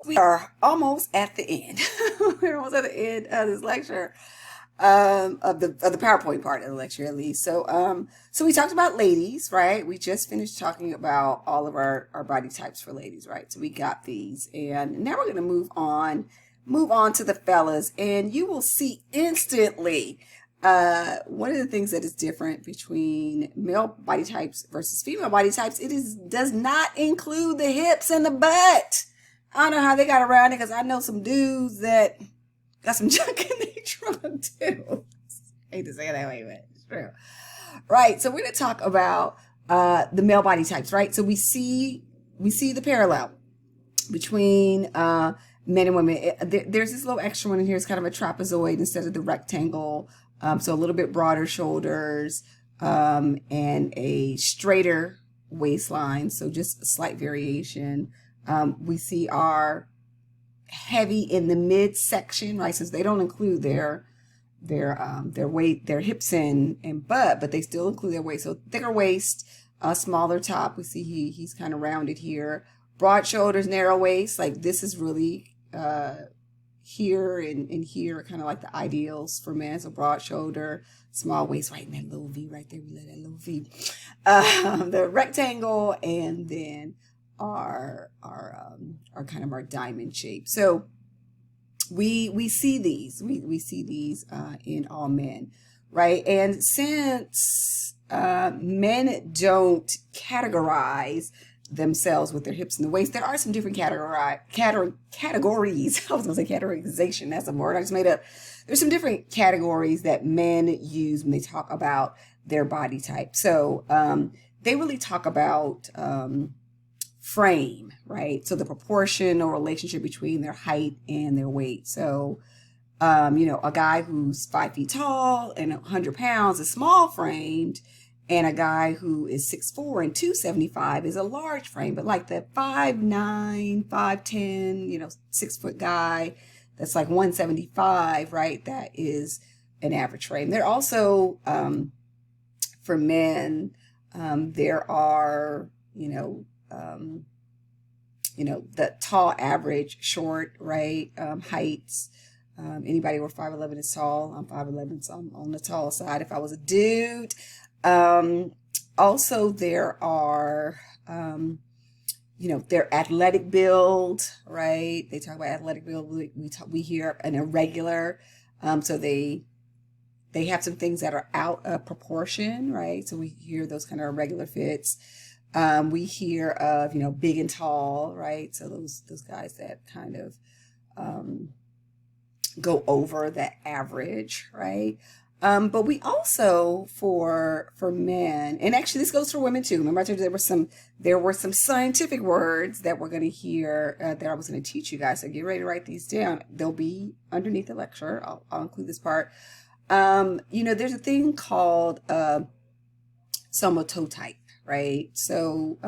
We are almost at the end. We're almost at the end of this lecture, of the PowerPoint part of the lecture at least. So we talked about ladies, right? We just finished talking about all of our body types for ladies, right? So we got these, and now we're gonna move on to the fellas, and you will see instantly. One of the things that is different between male body types versus female body types, does not include the hips and the butt. I don't know how they got around it because I know some dudes that got some junk in their trunk too. I hate to say it that way, but it's true. Right. So we're going to talk about the male body types, right? So we see the parallel between men and women. There's this little extra one in here. It's kind of a trapezoid instead of the rectangle. So a little bit broader shoulders and a straighter waistline. So just a slight variation. We see our heavy in the midsection, right? Since they don't include their weight, their hips and butt, but they still include their waist. So thicker waist, smaller top. We see he's kind of rounded here. Broad shoulders, narrow waist. Like this is really here and here, kind of like the ideals for men. So broad shoulder, small waist, right in that little V right there. We let that little V. The rectangle, and then our kind of our diamond shape. So we see these in all men, right? And since men don't categorize themselves with their hips and the waist, there are some different categories. I was gonna say categorization. That's a word I just made up. There's some different categories that men use when they talk about their body type. So they really talk about frame, right? So the proportion or relationship between their height and their weight. So, a guy who's 5 feet tall and 100 pounds is small framed, and a guy who is 6'4" and 275 is a large frame. But like the 5'9", 5'10", 6 foot guy that's like 175, right? That is an average frame. There also, for men, there are, the tall, average, short, right? Heights. Anybody over 5'11" is tall. I'm 5'11", so I'm on the tall side if I was a dude. Also, there are, their athletic build, right? They talk about athletic build. We hear an irregular. So they have some things that are out of proportion, right? So we hear those kind of irregular fits. We hear of, big and tall, right? So those guys that kind of go over that average, right? But we also for men, and actually this goes for women too. Remember I told you there were some scientific words that we're going to hear that I was going to teach you guys. So get ready to write these down. They'll be underneath the lecture. I'll include this part. There's a thing called somatotype. Right. So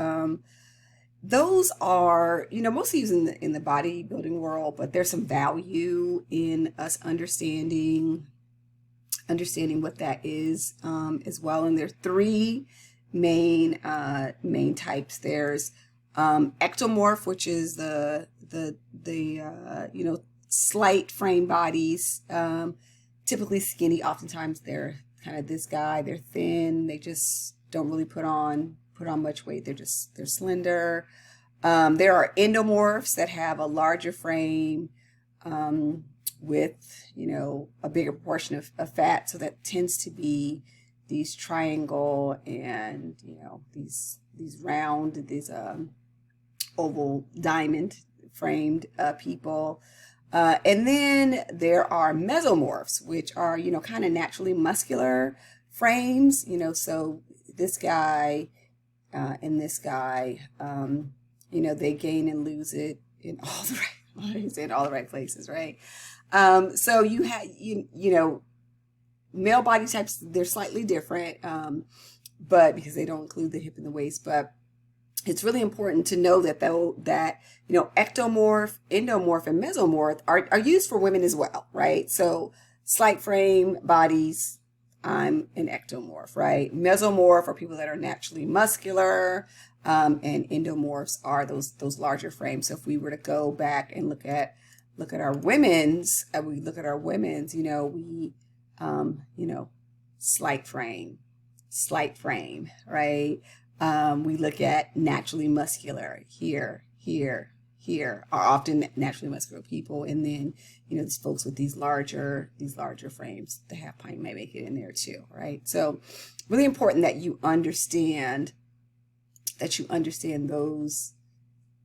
those are, mostly used in the bodybuilding world, but there's some value in us understanding what that is as well. And there's three main types. There's ectomorph, which is the slight frame bodies, typically skinny. Oftentimes they're kind of this guy. They're thin. They just don't really put on much weight. They're slender. There are endomorphs that have a larger frame with a bigger proportion of fat. So that tends to be these triangle and these round, these oval diamond framed people. And then there are mesomorphs, which are kind of naturally muscular frames. So this guy and this guy, they gain and lose it in all the right places, right? So you have, male body types, they're slightly different, but because they don't include the hip and the waist, but it's really important to know that ectomorph, endomorph, and mesomorph are used for women as well, right? So slight frame bodies, I'm an ectomorph, right? Mesomorph are people that are naturally muscular. and endomorphs are those larger frames. So if we were to go back and look at our women's, we look at our women's, we, slight frame, right? We look at naturally muscular here, are often naturally muscular people. And then, these folks with these larger frames, the half pint may make it in there too, right? So really important that you understand those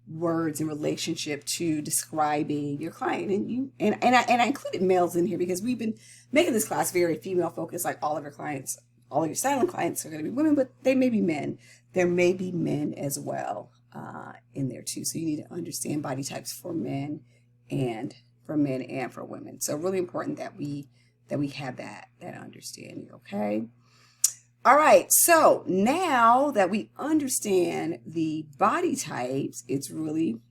words in relationship to describing your client. And I included males in here because we've been making this class very female focused. Like all of your clients, all of your silent clients are going to be women, but they may be men. There may be men as well in there too. So you need to understand body types for men and for women. So really important that we have that understanding. Okay. All right, so now that we understand the body types, it's really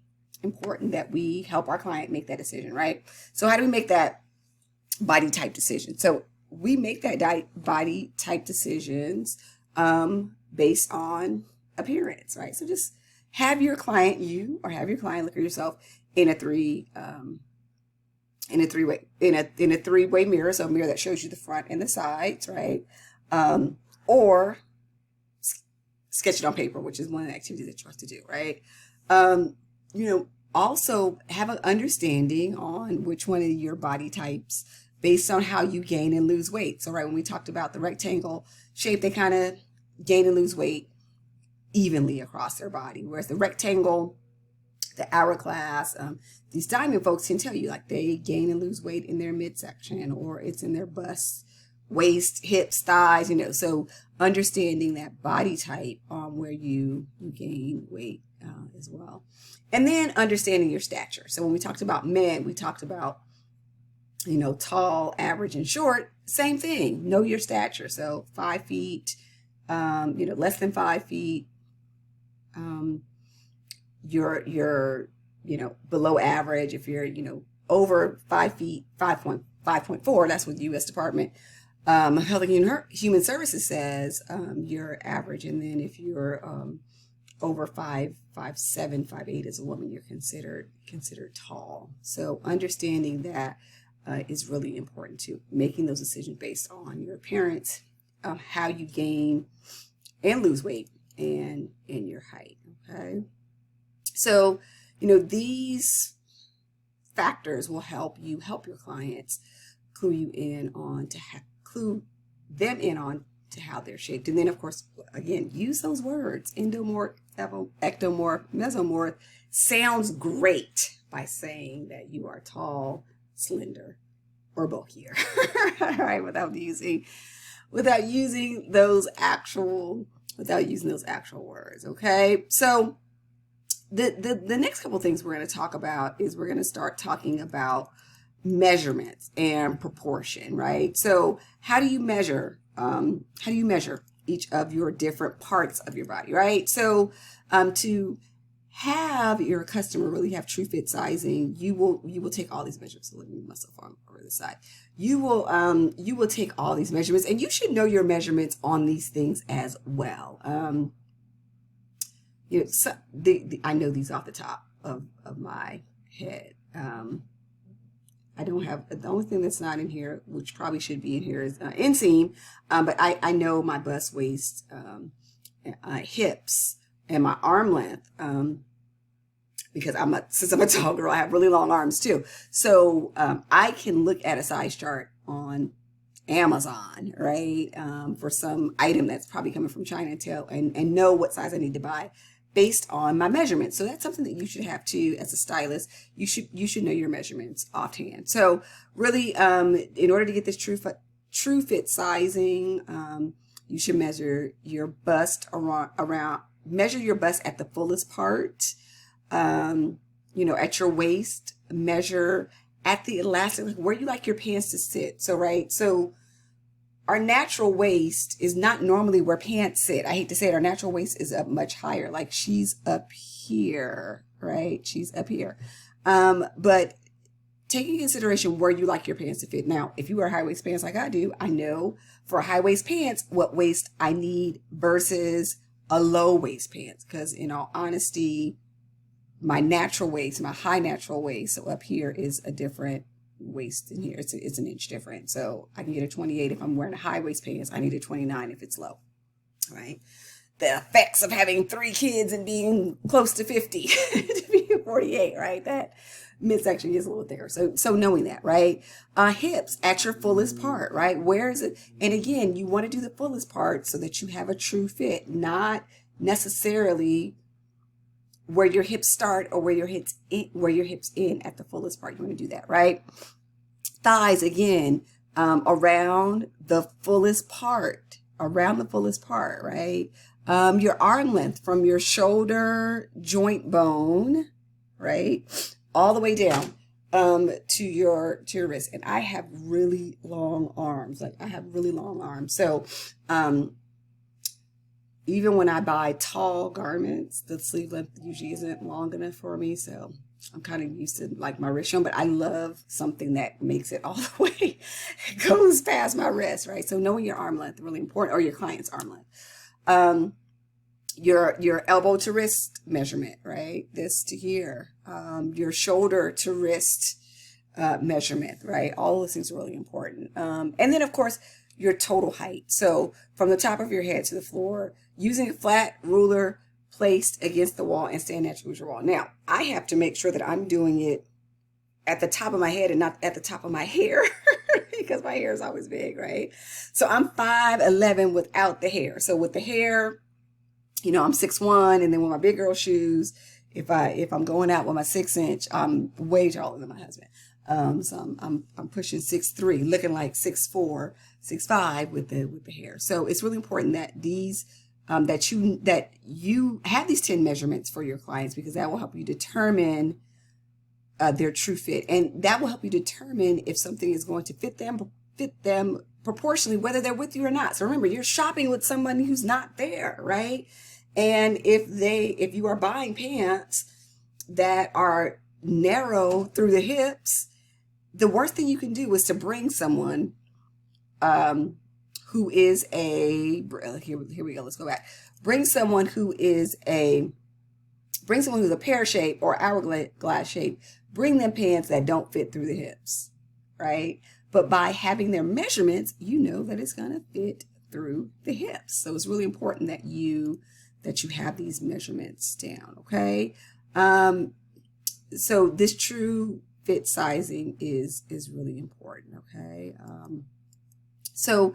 important that we help our client make that decision, right? So how do we make that body type decision? So we make that body type decisions based on appearance, right? So just have your client look at yourself in a three-way mirror, so a mirror that shows you the front and the sides, right? Or sketch it on paper, which is one of the activities that you have to do, right? Also have an understanding on which one of your body types based on how you gain and lose weight. So, right, when we talked about the rectangle shape, they kind of gain and lose weight evenly across their body, whereas the rectangle, the hourglass, these diamond folks can tell you like they gain and lose weight in their midsection, or it's in their bust, waist, hips, thighs, so understanding that body type where you gain weight as well. And then understanding your stature. So when we talked about men, we talked about, tall, average, and short, same thing. Know your stature. So 5 feet, less than 5 feet, you're below average. If you're, over 5 feet, 5.4, that's what the U.S. Department Health and Human Services says you're average. And then if you're over 5'7", 5'8" as a woman, you're considered tall. So understanding that is really important too. Making those decisions based on your appearance, how you gain and lose weight, and your height. Okay. So, these factors will help your clients clue them in on to how they're shaped. And then, of course, again, use those words. Endomorph, ectomorph, mesomorph sounds great by saying that you are tall, slender, or bulkier, right? Without using those actual words. Okay. So the next couple things we're going to talk about is we're going to start talking about measurements and proportion, right? So how do you measure each of your different parts of your body, right? So to have your customer really have true fit sizing, you will take all these measurements. So let me muscle farm over the side. You will take all these measurements, and you should know your measurements on these things as well. I know these off the top of my head. I don't have, the only thing that's not in here, which probably should be in here, is inseam. But I know my bust, waist, hips, and my arm length. Because since I'm a tall girl, I have really long arms too. So I can look at a size chart on Amazon, right? For some item that's probably coming from China and know what size I need to buy based on my measurements. So that's something that you should have too as a stylist. You should know your measurements offhand. So really, in order to get this true fit sizing, you should measure your bust measure your bust at the fullest part. At your waist, measure at the elastic, like where you like your pants to sit. So, right. So our natural waist is not normally where pants sit. I hate to say it. Our natural waist is up much higher. Like she's up here, right? She's up here. But take in consideration where you like your pants to fit. Now, if you wear high waist pants like I do, I know for high waist pants what waist I need versus a low waist pants, because in all honesty, my natural waist, my high natural waist, so up here is a different waist in here. It's an inch different. So I can get a 28 if I'm wearing a high waist pants. I need a 29 if it's low, right? The effects of having 3 kids and being close to 50 to be 48, right? That midsection is a little thicker. So knowing that, right? Hips at your fullest part, right? Where is it? And again, you want to do the fullest part so that you have a true fit, not necessarily where your hips start or where your hips end at the fullest part. You want to do that, right? Thighs, again, around the fullest part, right? Your arm length from your shoulder joint bone, right, all the way down to your wrist. And I have really long arms. So even when I buy tall garments, the sleeve length usually isn't long enough for me. So I'm kind of used to like my wrist shown, but I love something that makes it all the way, it goes past my wrist, right? So knowing your arm length is really important, or your client's arm length. Your elbow to wrist measurement, right? This to here. Your shoulder to wrist measurement, right? All those things are really important. And then of course, your total height. So from the top of your head to the floor, using a flat ruler placed against the wall and stand naturally with your wall. Now, I have to make sure that I'm doing it at the top of my head and not at the top of my hair because my hair is always big, right? So I'm 5'11" without the hair. So with the hair, you know, I'm 6'1", and then with my big girl shoes, if I'm going out with my 6-inch, I'm way taller than my husband. So I'm pushing 6'3", looking like 6'4", 6'5" with the hair. So it's really important that these that you have these 10 measurements for your clients, because that will help you determine their true fit, and that will help you determine if something is going to fit them proportionally, whether they're with you or not. So remember, you're shopping with someone who's not there, right? And if you are buying pants that are narrow through the hips, the worst thing you can do is to bring someone who is a, here we go, let's go back. Bring someone who's a pear shape or hourglass shape. Bring them pants that don't fit through the hips, right? But by having their measurements, you know that it's going to fit through the hips. So it's really important that you have these measurements down, okay? So this true fit sizing is really important, okay? So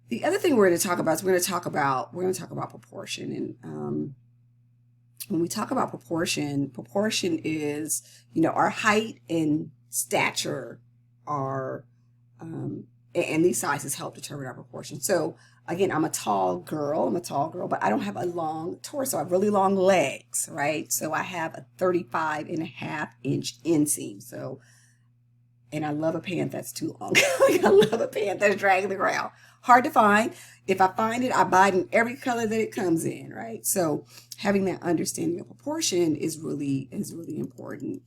the other thing we're going to talk about is we're going to talk about proportion. And when we talk about proportion is, you know, our height and stature are, and these sizes help determine our proportion. So again, I'm a tall girl, but I don't have a long torso. I have really long legs, right? So I have a 35.5-inch inseam. So, and I love a pant that's too long. I love a pant that's dragging the ground. Hard to find. If I find it, I buy it in every color that it comes in, right? So having that understanding of proportion is really important.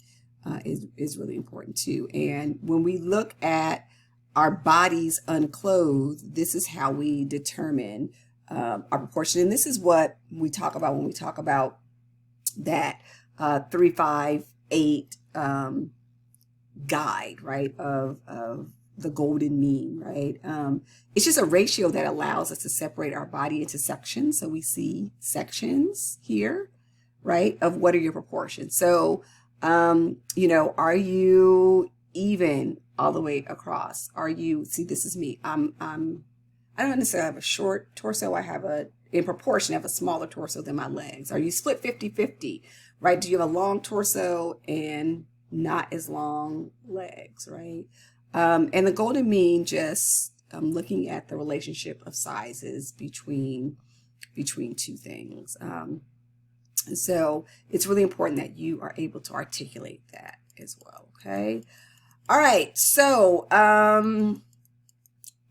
Is really important too. And when we look at our bodies unclothed, this is how we determine our proportion. And this is what we talk about when we talk about that 3-5-8 guide, right, of the golden mean, right? It's just a ratio that allows us to separate our body into sections. So we see sections here, right, of what are your proportions. So, you know, are you even all the way across? Are you, see, this is me. I don't necessarily have a short torso. In proportion, I have a smaller torso than my legs. Are you split 50-50, right? Do you have a long torso and not as long legs, right? And the golden mean, just looking at the relationship of sizes between two things. And so it's really important that you are able to articulate that as well, okay? All right, so I'm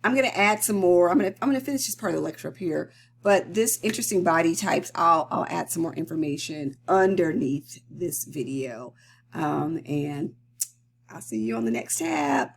going to add some more. I'm going to finish this part of the lecture up here, but this interesting body types, I'll add some more information underneath this video. And I'll see you on the next tab.